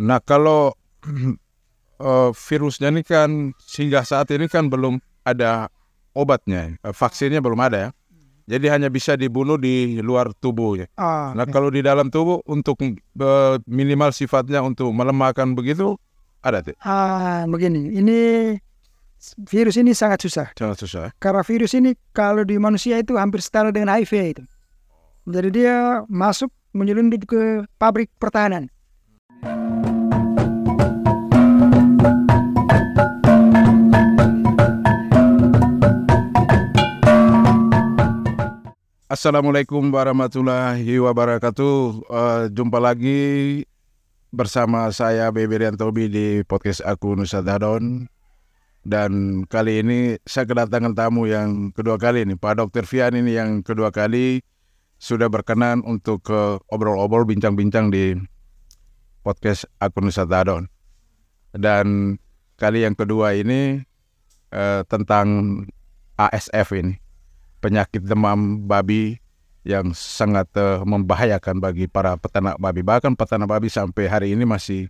Nah kalau virusnya ini kan hingga saat ini kan belum ada obatnya, vaksinnya belum ada ya. Jadi hanya bisa dibunuh di luar tubuh ya. Nah kalau di dalam tubuh untuk minimal sifatnya untuk melemahkan begitu ada tuh. Begini, ini virus ini sangat susah. Sangat susah. Karena virus ini kalau di manusia itu hampir setara dengan HIV itu. Jadi dia masuk menyelundup ke pabrik pertahanan. Assalamualaikum warahmatullahi wabarakatuh. Jumpa lagi bersama saya Bebe Riantobi di podcast aku Nusa Dadon. Dan kali ini saya kedatangan tamu yang kedua kali ini, Pak Dr. Fian ini yang kedua kali sudah berkenan untuk obrol-obrol bincang-bincang di podcast aku Nusa Dadon. Dan kali yang kedua ini tentang ASF ini. Penyakit demam babi yang sangat membahayakan bagi para peternak babi. Bahkan peternak babi sampai hari ini masih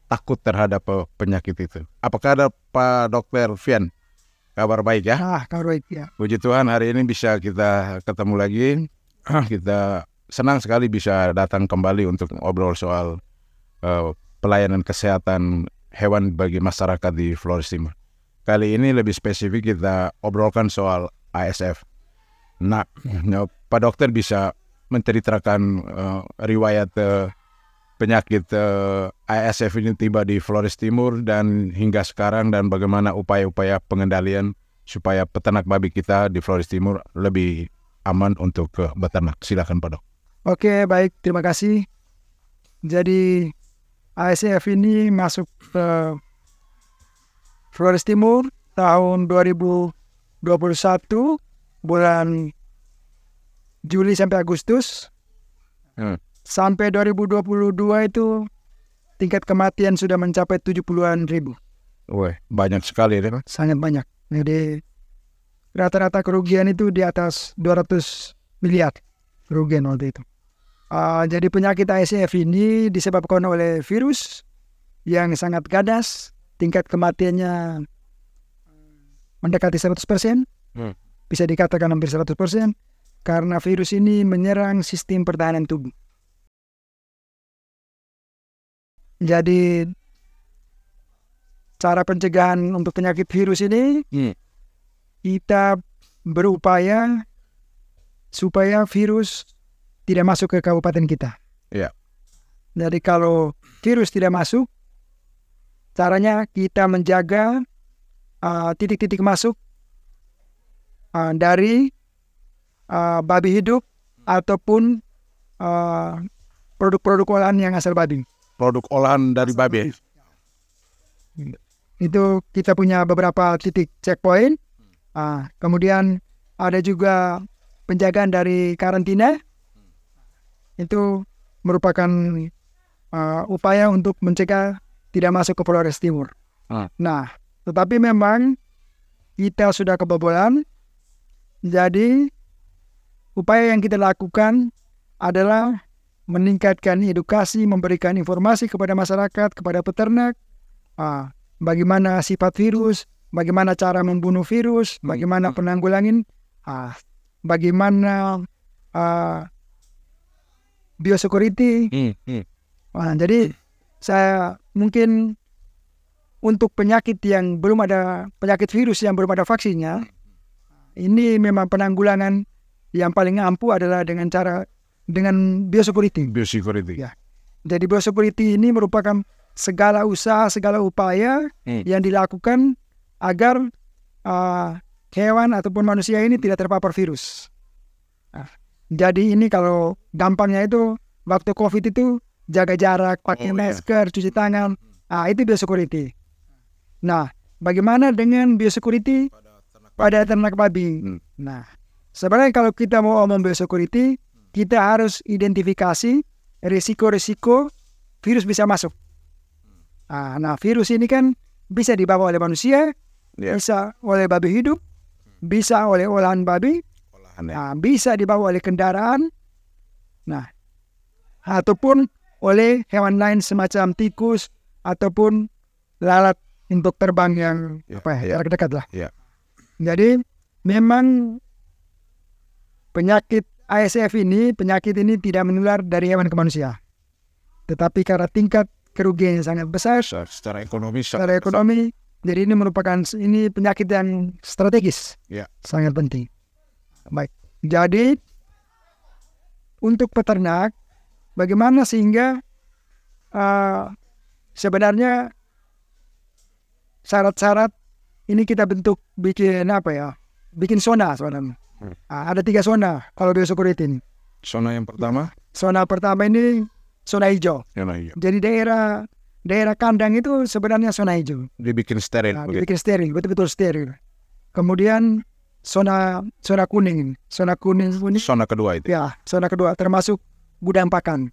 takut terhadap penyakit itu. Apakah ada Pak Dr. Fian? Kabar baik ya? Kabar baik ya. Puji Tuhan hari ini bisa kita ketemu lagi. Kita senang sekali bisa datang kembali untuk ngobrol soal pelayanan kesehatan hewan bagi masyarakat di Flores Timur. Kali ini lebih spesifik kita obrolkan soal ASF. Nah, Pak Dokter bisa menceritakan riwayat penyakit ASF ini tiba di Flores Timur dan hingga sekarang dan bagaimana upaya-upaya pengendalian supaya peternak babi kita di Flores Timur lebih aman untuk beternak. Silakan Pak Dok. Oke, baik, terima kasih. Jadi ASF ini masuk ke Flores Timur tahun 2021 bulan Juli sampai Agustus. Sampai 2022 itu tingkat kematian sudah mencapai 70-an ribu. Wah, banyak sekali ya, Pak. Sangat banyak. Jadi rata-rata kerugian itu di atas 200 miliar kerugian waktu itu. Jadi penyakit ASF ini disebabkan oleh virus yang sangat ganas. Tingkat kematiannya mendekati 100%. Bisa dikatakan hampir 100%. Karena virus ini menyerang sistem pertahanan tubuh. Jadi cara pencegahan untuk penyakit virus ini kita berupaya supaya virus tidak masuk ke kabupaten kita. Jadi kalau virus tidak masuk, caranya kita menjaga titik-titik masuk dari babi hidup ataupun produk-produk olahan yang asal babi. Produk olahan dari babi. Itu kita punya beberapa titik checkpoint. Kemudian ada juga penjagaan dari karantina. Itu merupakan upaya untuk mencegah tidak masuk ke Flores Timur. Nah, tetapi memang kita sudah kebobolan. Jadi upaya yang kita lakukan adalah meningkatkan edukasi, memberikan informasi kepada masyarakat, kepada peternak, bagaimana sifat virus, bagaimana cara membunuh virus, bagaimana penanggulangan, bagaimana biosecurity. Jadi saya mungkin untuk penyakit yang belum ada, penyakit virus yang belum ada vaksinnya, ini memang penanggulangan yang paling ampuh adalah dengan biosecurity. Biosecurity. Ya. Jadi biosecurity ini merupakan segala usaha, segala upaya yang dilakukan agar hewan ataupun manusia ini tidak terpapar virus. Jadi ini kalau gampangnya itu waktu COVID itu jaga jarak, pakai masker, cuci tangan. Itu biosecurity. Nah, bagaimana dengan biosecurity pada ternak babi? Nah, sebenarnya kalau kita mau ngomong biosecurity, kita harus identifikasi risiko-risiko virus bisa masuk. Nah, virus ini kan bisa dibawa oleh manusia, bisa oleh babi hidup, bisa oleh olahan babi, bisa dibawa oleh kendaraan, nah, ataupun oleh hewan lain semacam tikus ataupun lalat untuk terbang yang jarak dekat lah. Jadi memang penyakit ASF penyakit ini tidak menular dari hewan ke manusia, tetapi karena tingkat kerugian yang sangat besar secara ekonomi, jadi ini merupakan penyakit yang strategis, sangat penting. Baik, jadi untuk peternak, bagaimana sehingga sebenarnya syarat-syarat ini kita bikin zona. Ada 3 zona kalau biosecurity ini. Zona yang pertama? Zona pertama ini zona hijau. Jadi daerah kandang itu sebenarnya zona hijau. Dibikin steril. Betul-betul steril. Kemudian zona kuning. Zona kuning ini. Zona kedua itu. Ya, zona kedua termasuk gudang pakan.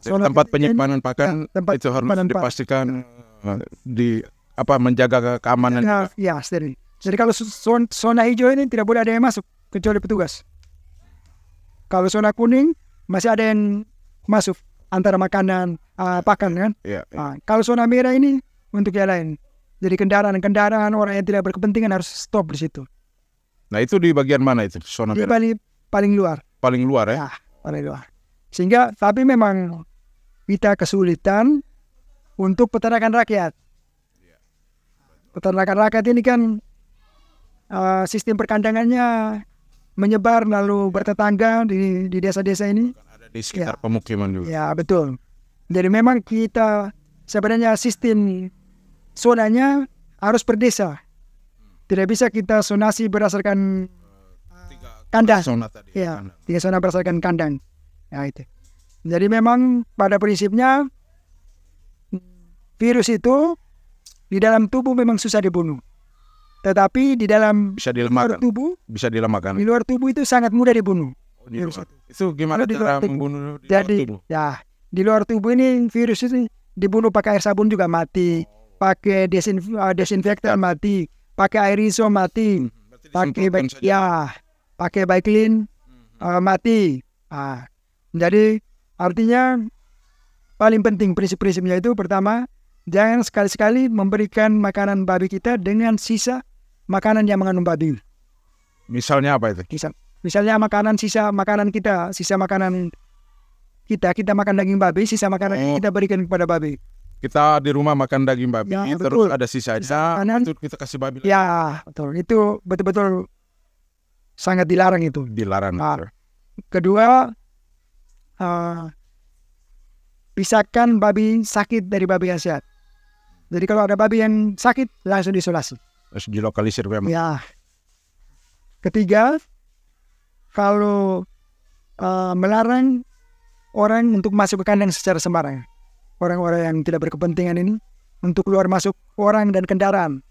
Tempat penyimpanan pakan itu harus dipastikan menjaga keamanan. Ya, steril. Jadi kalau zona hijau ini tidak boleh ada yang masuk kecuali petugas. Kalau zona kuning masih ada yang masuk antara makanan, pakan kan. Kalau zona merah ini untuk yang lain. Jadi kendaraan orang yang tidak berkepentingan harus stop di situ. Nah itu di bagian mana itu zona merah? Paling luar. Paling luar ya? Paling luar. Sehingga tapi memang kita kesulitan untuk peternakan rakyat. Peternakan rakyat ini kan sistem perkandangannya menyebar lalu bertetangga di desa-desa ini. Ada di sekitar pemukiman juga. Ya betul. Jadi memang kita sebenarnya sistem zonanya harus per desa. Tidak bisa kita zonasi berdasarkan kandang. Zona tadi. 3 zona berdasarkan kandang. Ya itu. Jadi memang pada prinsipnya virus itu di dalam tubuh memang susah dibunuh. Tetapi di dalam luar tubuh, bisa dilemahkan. Di luar tubuh itu sangat mudah dibunuh. Itu gimana cara membunuh di luar tubuh? Ya, di luar tubuh ini virus ini dibunuh pakai air sabun juga mati, pakai desinfektan mati, pakai air iso mati, pakai Baiklin mati. Jadi artinya paling penting prinsip-prinsipnya itu pertama, jangan sekali-sekali memberikan makanan babi kita dengan sisa makanan yang mengandung babi. Misalnya apa itu? Misalnya sisa makanan kita makan daging babi, sisa makanan kita berikan kepada babi. Kita di rumah makan daging babi, terus ada sisanya, itu kita kasih babi. Ya, betul. Itu betul-betul sangat dilarang itu. Dilarang. Kedua, pisahkan babi sakit dari babi yang sehat. Jadi kalau ada babi yang sakit, langsung diisolasi. Harus dilokalisir memang. Ya. Ketiga, kalau melarang orang untuk masuk ke kandang secara sembarangan. Orang-orang yang tidak berkepentingan ini untuk keluar masuk orang dan kendaraan.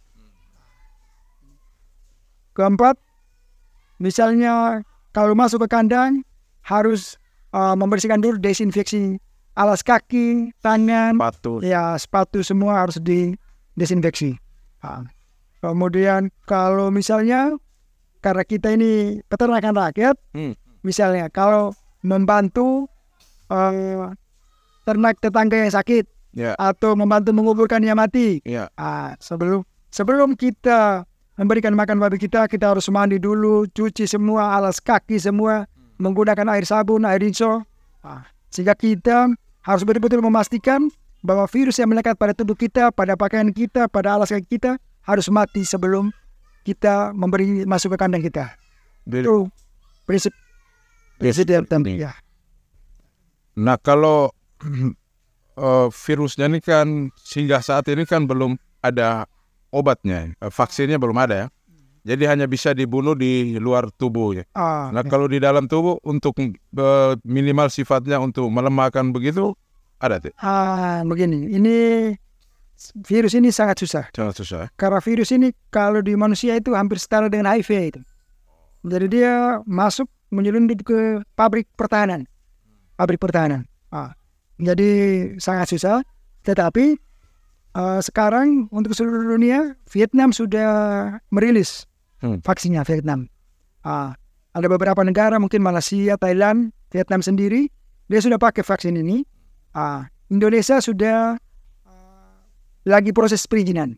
Keempat, misalnya kalau masuk ke kandang harus membersihkan dulu, desinfeksi alas kaki, tangan, sepatu semua harus didesinfeksi. Kemudian kalau misalnya karena kita ini peternakan rakyat, misalnya kalau membantu ternak tetangga yang sakit atau membantu menguburkan yang mati, sebelum kita memberikan makan babi kita harus mandi dulu, cuci semua alas kaki semua, menggunakan air sabun, air rinso, sehingga kita harus betul-betul memastikan bahwa virus yang melekat pada tubuh kita, pada pakaian kita, pada alas kaki kita harus mati sebelum kita memberi masuk ke kandang kita. Itu prinsip yang penting. Nah kalau virusnya ini kan hingga saat ini kan belum ada obatnya, vaksinnya belum ada ya. Jadi hanya bisa dibunuh di luar tubuhnya. Nah kalau di dalam tubuh untuk minimal sifatnya untuk melemahkan begitu ada tuh? Begini, ini virus ini sangat susah. Sangat susah. Karena virus ini kalau di manusia itu hampir setara dengan HIV itu. Jadi dia masuk menyelundup ke pabrik pertahanan. Jadi sangat susah. Tetapi sekarang untuk seluruh dunia, Vietnam sudah merilis vaksinnya Vietnam. Ada beberapa negara mungkin Malaysia, Thailand, Vietnam sendiri dia sudah pakai vaksin ini. Indonesia sudah lagi proses perizinan.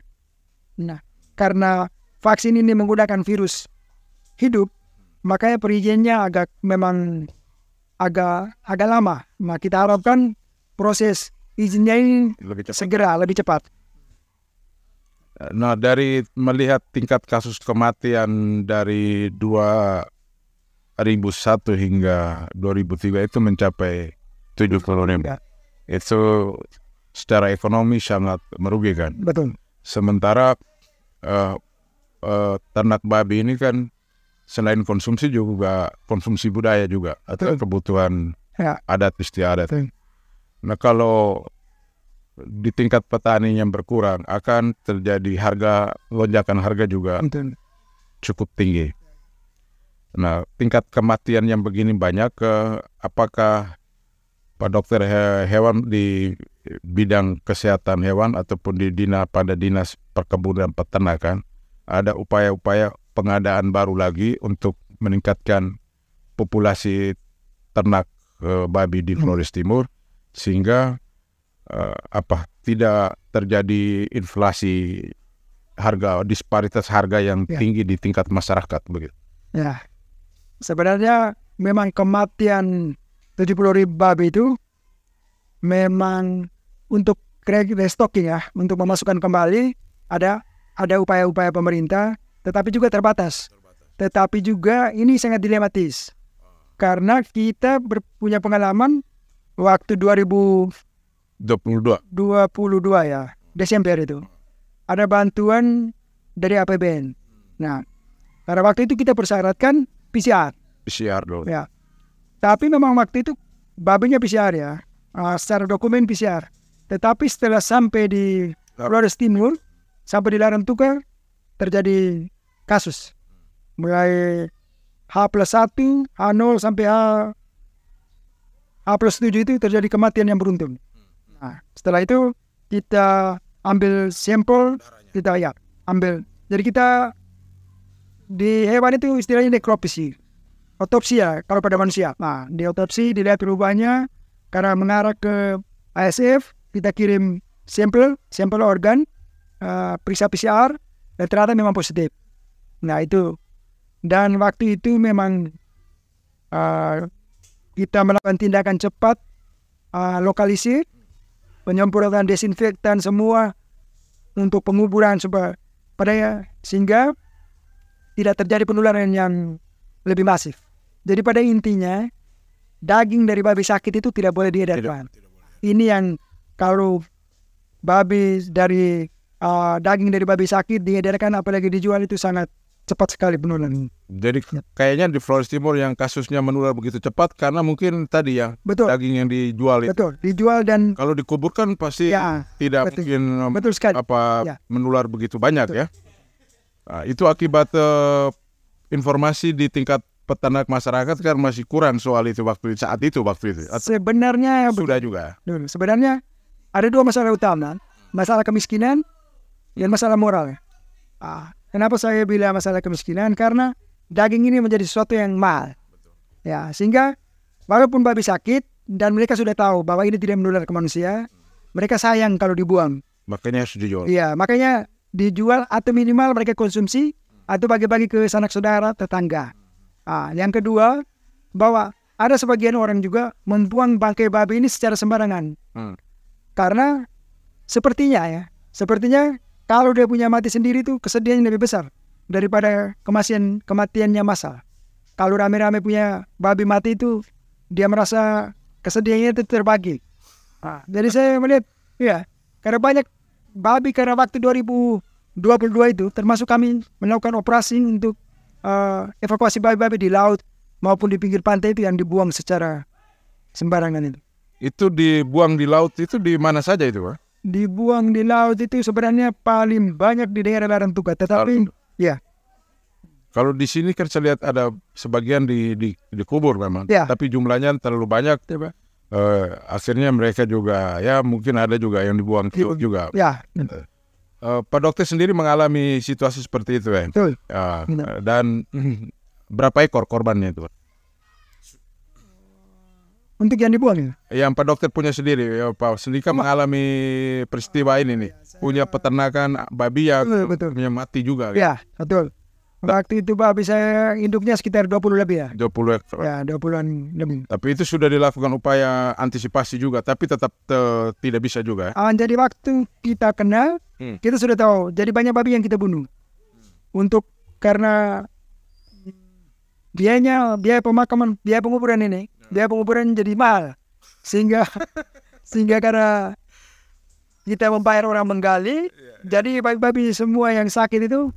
Nah, karena vaksin ini menggunakan virus hidup, makanya perizinannya memang agak lama. Nah, kita harapkan proses izinnya ini segera lebih cepat. Nah, dari melihat tingkat kasus kematian dari 2001 hingga 2003 itu mencapai 70.000. Itu secara ekonomi sangat merugikan. Betul. Sementara ternak babi ini kan selain konsumsi juga konsumsi budaya juga atau kebutuhan adat istiadat. Nah, kalau di tingkat petani yang berkurang akan terjadi lonjakan harga juga cukup tinggi. Nah, tingkat kematian yang begini banyak, apakah Pak Dokter hewan di bidang kesehatan hewan ataupun pada dinas perkebunan peternakan ada upaya-upaya pengadaan baru lagi untuk meningkatkan populasi ternak babi di Flores Timur sehingga tidak terjadi inflasi harga, disparitas harga yang tinggi di tingkat masyarakat begitu. Ya, sebenarnya memang kematian 70.000 babi itu memang untuk restocking ya, untuk memasukkan kembali ada upaya-upaya pemerintah, tetapi juga terbatas. Tetapi juga ini sangat dilematis karena kita punya pengalaman waktu 2022 ya, Desember itu ada bantuan dari APBN. Nah, pada waktu itu kita persyaratkan PCR dulu. Ya. Tapi memang waktu itu babinya PCR ya, secara dokumen PCR. Tetapi setelah sampai di Flores Timur, sampai di Larantuka, terjadi kasus. Mulai H+1, H0 sampai H+7 itu terjadi kematian yang beruntun. Nah, setelah itu kita ambil sampel, kita ambil. Jadi kita di hewan itu istilahnya nekropsi. Otopsi ya, kalau pada manusia. Nah, di otopsi dilihat perubahannya karena mengarah ke ASF, kita kirim sampel organ, periksa PCR, dan ternyata memang positif. Nah, itu. Dan waktu itu memang kita melakukan tindakan cepat, lokalisir, penyemprotan desinfektan semua untuk penguburan sehingga tidak terjadi penularan yang lebih masif. Jadi pada intinya daging dari babi sakit itu tidak boleh diedarkan. Ini yang kalau daging dari babi sakit diedarkan apalagi dijual itu sangat cepat sekali penularan. Jadi kayaknya di Flores Timur yang kasusnya menular begitu cepat karena mungkin tadi ya daging yang dijual itu. Betul, dijual dan kalau dikuburkan pasti tidak mungkin menular begitu banyak ya. Nah, itu akibat informasi di tingkat peternak masyarakat kan masih kurang soal itu saat itu. Sebenarnya sudah juga. Sebenarnya ada dua masalah utama, masalah kemiskinan dan masalah moral. Kenapa saya bilang masalah kemiskinan? Karena daging ini menjadi sesuatu yang mahal. Ya, sehingga walaupun babi sakit dan mereka sudah tahu bahwa ini tidak menular ke manusia, mereka sayang kalau dibuang. Makanya harus dijual. Iya, makanya dijual atau minimal mereka konsumsi atau bagi-bagi ke sanak saudara, tetangga. Yang kedua, bahwa ada sebagian orang juga membuang bangkai babi ini secara sembarangan. Karena sepertinya kalau dia punya mati sendiri itu kesedihannya lebih besar daripada kematiannya massal. Kalau rame-rame punya babi mati itu dia merasa kesedihannya itu terbagi. Jadi saya melihat karena banyak babi karena waktu 2022 itu termasuk kami melakukan operasi untuk evakuasi babi-babi di laut maupun di pinggir pantai itu yang dibuang secara sembarangan itu. Itu dibuang di laut itu di mana saja itu, Pak? Dibuang di laut itu sebenarnya paling banyak di daerah Larantuka, tetapi kalau di sini kan saya lihat ada sebagian dikubur memang, tapi jumlahnya terlalu banyak. Akhirnya mereka juga mungkin ada juga yang dibuang juga. Pak Dokter sendiri mengalami situasi seperti itu ya. Betul. Dan berapa ekor korbannya itu? untuk yang dibuang ya. Yang Pak Dokter punya sendiri, ya Pak Sendika mengalami peristiwa ini nih, punya peternakan babi yang Betul. punya mati juga. Ya, betul. Waktu itu babi saya induknya sekitar 20 lebih ya. 20 ekor. Ya, 20-an lebih. Tapi itu sudah dilakukan upaya antisipasi juga, tapi tetap tidak bisa juga. Jadi waktu kita kenal, kita sudah tahu. Jadi banyak babi yang kita bunuh. Karena biaya pemakaman, biaya penguburan ini, biaya penguburan jadi mahal. Sehingga karena kita membayar orang menggali, jadi babi-babi semua yang sakit itu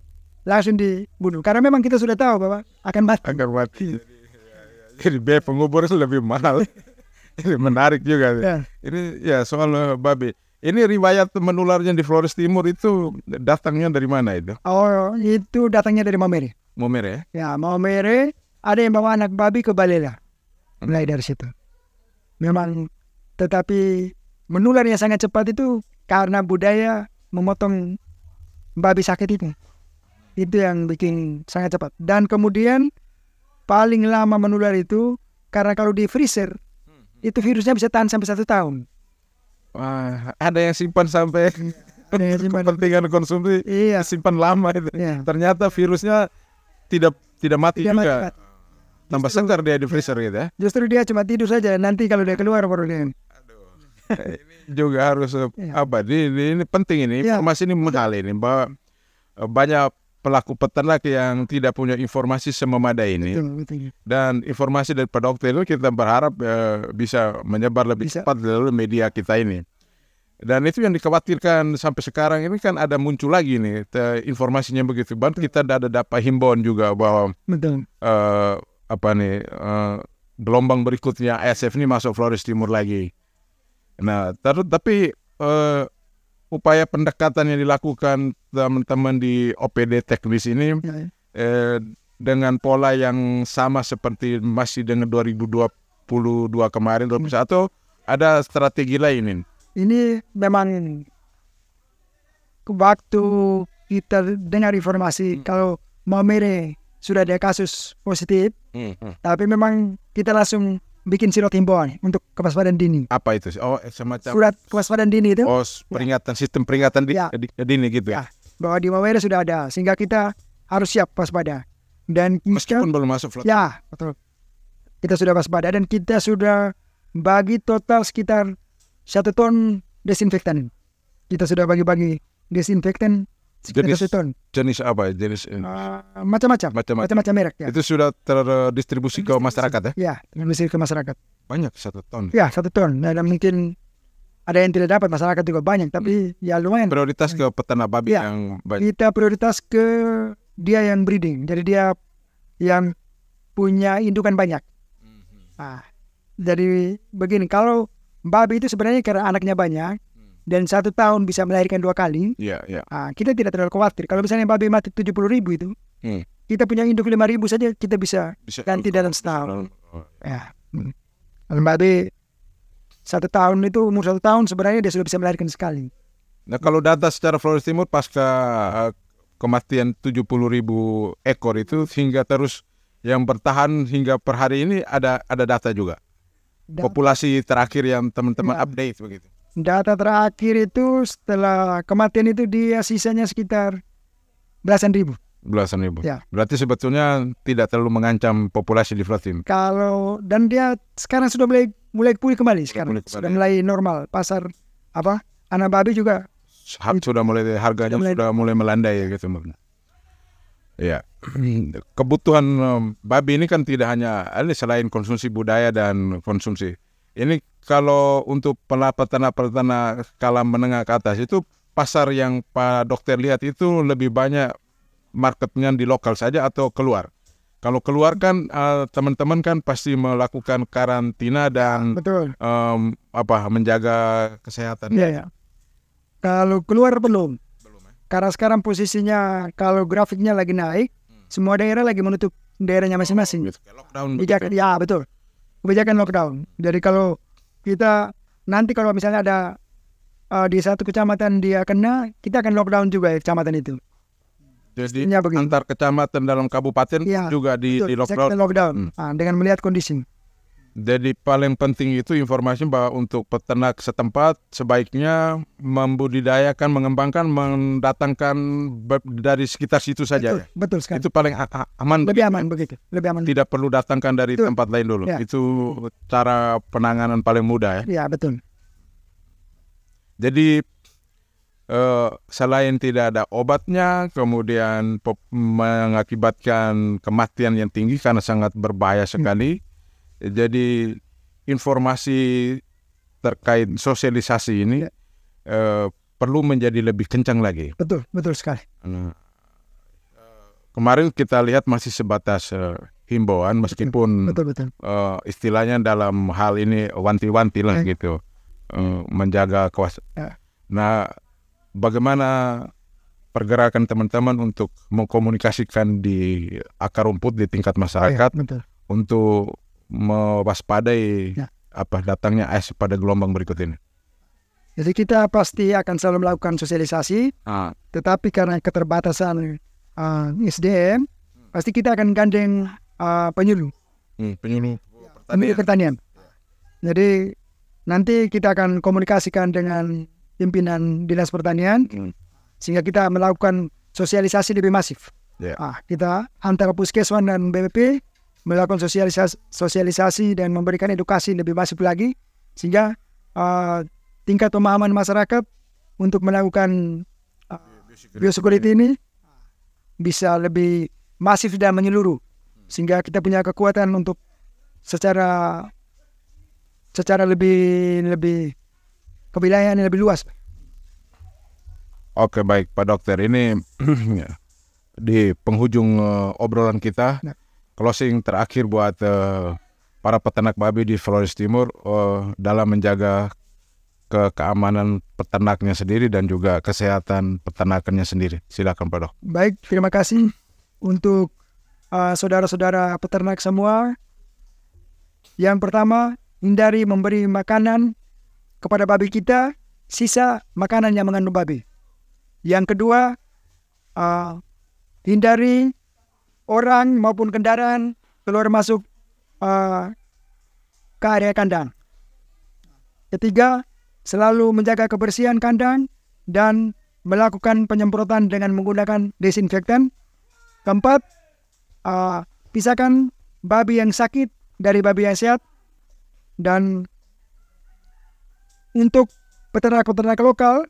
langsung dibunuh. Karena memang kita sudah tahu bahwa akan mati. Jadi biaya penguburan lebih mahal. Ini menarik juga. Ya. Ini ya soal babi. Ini riwayat menularnya di Flores Timur itu datangnya dari mana itu? Oh, itu datangnya dari Maumere. Maumere? Ya, Maumere. Ada yang bawa anak babi ke Balela. Mulai dari situ. Memang, tetapi menularnya sangat cepat itu karena budaya memotong babi sakit itu. Itu yang bikin sangat cepat. Dan kemudian paling lama menular itu karena kalau di freezer itu virusnya bisa tahan sampai 1 tahun. Wah, ada yang simpan sampai kepentingan konsumsi, simpan lama itu. Iya. Ternyata virusnya tidak mati juga. Tambah segar dia di freezer gitu ya. Justru dia cuma tidur saja. Nanti kalau dia keluar baru dia. Ini juga harus ini penting ini. Informasi ini mahal ini. Bahwa banyak pelaku peternak yang tidak punya informasi sememadai ini. Betul. Dan informasi dari Pak Dokter itu kita berharap bisa menyebar lebih cepat melalui media kita ini. Dan itu yang dikhawatirkan sampai sekarang ini kan ada muncul lagi nih informasinya begitu. Bahkan kita ada dapat himbauan juga bahwa gelombang berikutnya ASF ini masuk Flores Timur lagi. Nah, tapi upaya pendekatan yang dilakukan teman-teman di OPD teknis ini dengan pola yang sama seperti masih dengan 2022 kemarin 2021 ada strategi lain ini. Ini memang waktu kita dengar informasi kalau Maumere sudah ada kasus positif, tapi memang kita langsung bikin surat himbauan untuk kewaspadaan dini. Apa itu? Oh, semacam surat kewaspadaan dini itu. Oh, peringatan sistem peringatan dini gitu ya. Bahwa di Maumere sudah ada, sehingga kita harus siap waspada. Dan meskipun belum masuk flot. Ya, betul. Kita sudah waspada dan kita sudah bagi total sekitar 1 ton desinfektan. Kita sudah bagi-bagi desinfektan sekitar 1 ton. Jenis apa? Jenis macam-macam merek ya. Itu sudah terdistribusi ke masyarakat ya? Ya, terdistribusi ke masyarakat. Banyak 1 ton. Ya, 1 ton. Dan mungkin ada yang tidak dapat, masyarakat juga banyak, tapi ya lumayan. Prioritas ke peternak babi yang banyak. Kita prioritas ke dia yang breeding. Jadi dia yang punya indukan banyak. Jadi begini, kalau babi itu sebenarnya karena anaknya banyak dan 1 tahun bisa melahirkan 2 kali. Kita tidak terlalu khawatir. Kalau misalnya babi mati 70.000 itu, kita punya induk 5.000 saja kita bisa ganti dalam setahun. Kalau babi 1 tahun itu umur 1 tahun sebenarnya dia sudah bisa melahirkan sekali. Nah, kalau data secara Flores Timur pasca kematian 70.000 ekor itu hingga terus yang bertahan hingga per hari ini ada data juga. Populasi terakhir yang teman-teman update begitu. Data terakhir itu setelah kematian itu dia sisanya sekitar belasan ribu. Ya. Berarti sebetulnya tidak terlalu mengancam populasi di Flores Timur. Dan dia sekarang sudah mulai pulih kembali sekarang. Sudah mulai normal. Pasar anak babi juga sudah mulai harganya sudah mulai melandai gitu. Ya. Kebutuhan babi ini kan tidak hanya selain konsumsi budaya dan konsumsi. Ini kalau untuk peternak skala menengah ke atas itu pasar yang Pak Dokter lihat itu lebih banyak marketnya di lokal saja atau keluar? Kalau keluar kan teman-teman kan pasti melakukan karantina dan menjaga kesehatan. Iya. Kalau keluar belum. Karena sekarang posisinya kalau grafiknya lagi naik, semua daerah lagi menutup daerahnya masing-masing. Lockdown. Ya betul. Kebijakan lockdown. Jadi kalau kita nanti kalau misalnya ada di satu kecamatan dia kena, kita akan lockdown juga kecamatan itu. Jadi antar kecamatan dalam kabupaten juga di lockdown. Dengan melihat kondisi. Jadi paling penting itu informasi bahwa untuk peternak setempat sebaiknya membudidayakan, mengembangkan, mendatangkan dari sekitar situ saja. Betul sekali. Itu paling aman. Lebih aman begitu. Lebih aman. Tidak perlu datangkan dari tempat lain dulu. Itu cara penanganan paling mudah ya. Ya, betul. Jadi selain tidak ada obatnya, kemudian mengakibatkan kematian yang tinggi karena sangat berbahaya sekali. Jadi informasi terkait sosialisasi ini perlu menjadi lebih kencang lagi. Betul sekali. Kemarin kita lihat masih sebatas himbauan, meskipun betul. Istilahnya dalam hal ini wanti-wanti lah gitu, menjaga kewaspadaan. Nah, bagaimana pergerakan teman-teman untuk mengkomunikasikan di akar rumput di tingkat masyarakat untuk mewaspadai datangnya es pada gelombang berikut ini? Jadi kita pasti akan selalu melakukan sosialisasi, tetapi karena keterbatasan SDM, pasti kita akan gandeng penyuluh pertanian. Jadi nanti kita akan komunikasikan dengan pimpinan Dinas Pertanian, sehingga kita melakukan sosialisasi lebih masif. Kita antara Puskeswan dan BPP melakukan sosialisasi dan memberikan edukasi lebih masif lagi, sehingga tingkat pemahaman masyarakat untuk melakukan biosecurity ini bisa lebih masif dan menyeluruh, sehingga kita punya kekuatan untuk secara lebih kewilayahan yang lebih luas. Oke, baik Pak Dokter, ini di penghujung obrolan kita, closing terakhir buat para peternak babi di Flores Timur dalam menjaga keamanan peternaknya sendiri dan juga kesehatan peternakannya sendiri. Silakan Pak Dok. Baik, terima kasih untuk saudara-saudara peternak semua. Yang pertama, hindari memberi makanan kepada babi kita sisa makanan yang mengandung babi. Yang kedua, hindari orang maupun kendaraan keluar masuk ke area kandang. Ketiga, selalu menjaga kebersihan kandang dan melakukan penyemprotan dengan menggunakan desinfektan. Keempat, pisahkan babi yang sakit dari babi yang sehat. Dan untuk peternak-peternak lokal,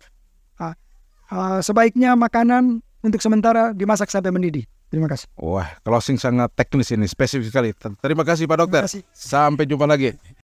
sebaiknya makanan untuk sementara dimasak sampai mendidih. Terima kasih. Wah, closing sangat teknis ini, spesifik sekali. Terima kasih Pak Dokter. Sampai jumpa lagi.